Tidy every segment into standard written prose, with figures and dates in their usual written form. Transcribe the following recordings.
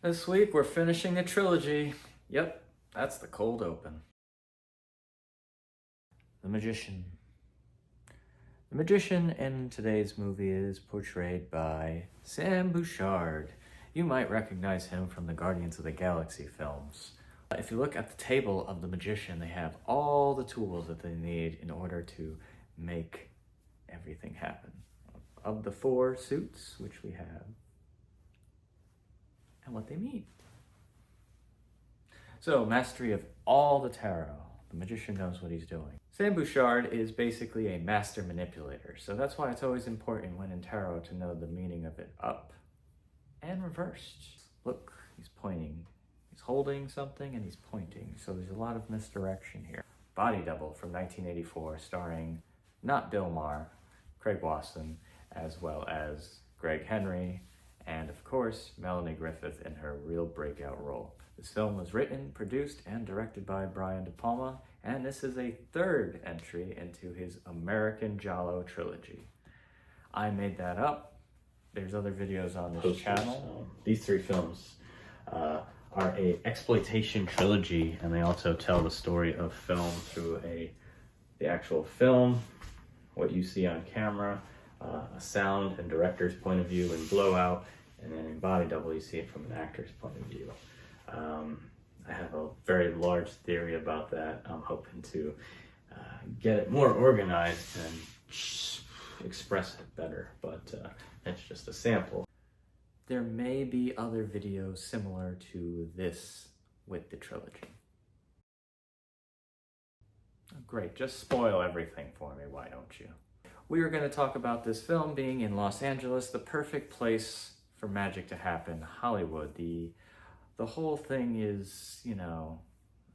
This week we're finishing a trilogy. Yep, that's the cold open. The Magician. The Magician in today's movie is portrayed by Sam Bouchard. You might recognize him from the Guardians of the Galaxy films. If you look at the table of the Magician, they have all the tools that they need in order to make everything happen. Of the 4 suits, which we have, and what they mean. So, mastery of all the tarot. The Magician knows what he's doing. Sam Bouchard is basically a master manipulator, so that's why it's always important when in tarot to know the meaning of it up and reversed. Look, he's pointing. He's holding something and he's pointing, so there's a lot of misdirection here. Body Double from 1984, starring not Bill Maher, Craig Wasson, as well as Greg Henry, and of course, Melanie Griffith in her real breakout role. This film was written, produced, and directed by Brian De Palma, and this is a 3rd entry into his American Giallo trilogy. I made that up. There's other videos on this channel. These 3 films are a exploitation trilogy, and they also tell the story of film through the actual film, what you see on camera, a sound and director's point of view in Blowout, and then in Body Double you see it from an actor's point of view. I have a very large theory about that. I'm hoping to get it more organized and express it better, but that's just a sample. There may be other videos similar to this with the trilogy. Great, just spoil everything for me, why don't you? We are going to talk about this film being in Los Angeles, the perfect place for magic to happen, Hollywood. The whole thing is, you know,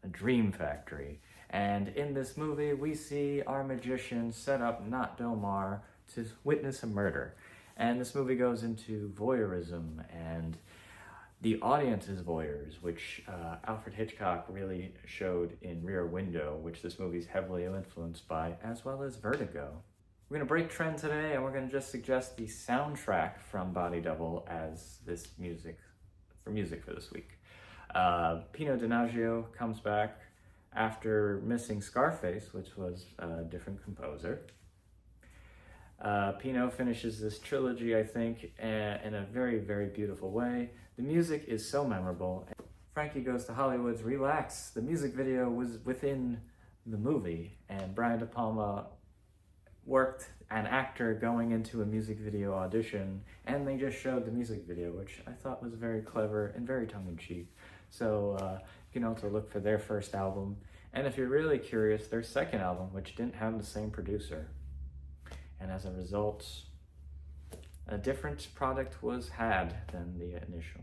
a dream factory. And in this movie, we see our magician set up not Bill Maher to witness a murder. And this movie goes into voyeurism, and the audience is voyeurs, which Alfred Hitchcock really showed in Rear Window, which this movie is heavily influenced by, as well as Vertigo. We're going to break trend today, and we're going to just suggest the soundtrack from Body Double as this music for this week. Pino Donaggio comes back after missing Scarface, which was a different composer. Pino finishes this trilogy, I think, in a very, very beautiful way. The music is so memorable. Frankie Goes to Hollywood's Relax. The music video was within the movie, and Brian De Palma worked an actor going into a music video audition, and they just showed the music video, which I thought was very clever and very tongue-in-cheek. So you can also look for their first album, and if you're really curious, their second album, which didn't have the same producer. And as a result, a different product was had than the initial.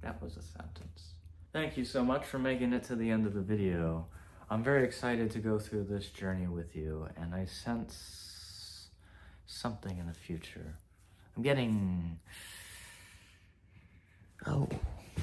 That was a sentence. Thank you so much for making it to the end of the video. I'm very excited to go through this journey with you, and I sense something in the future. I'm getting... Oh.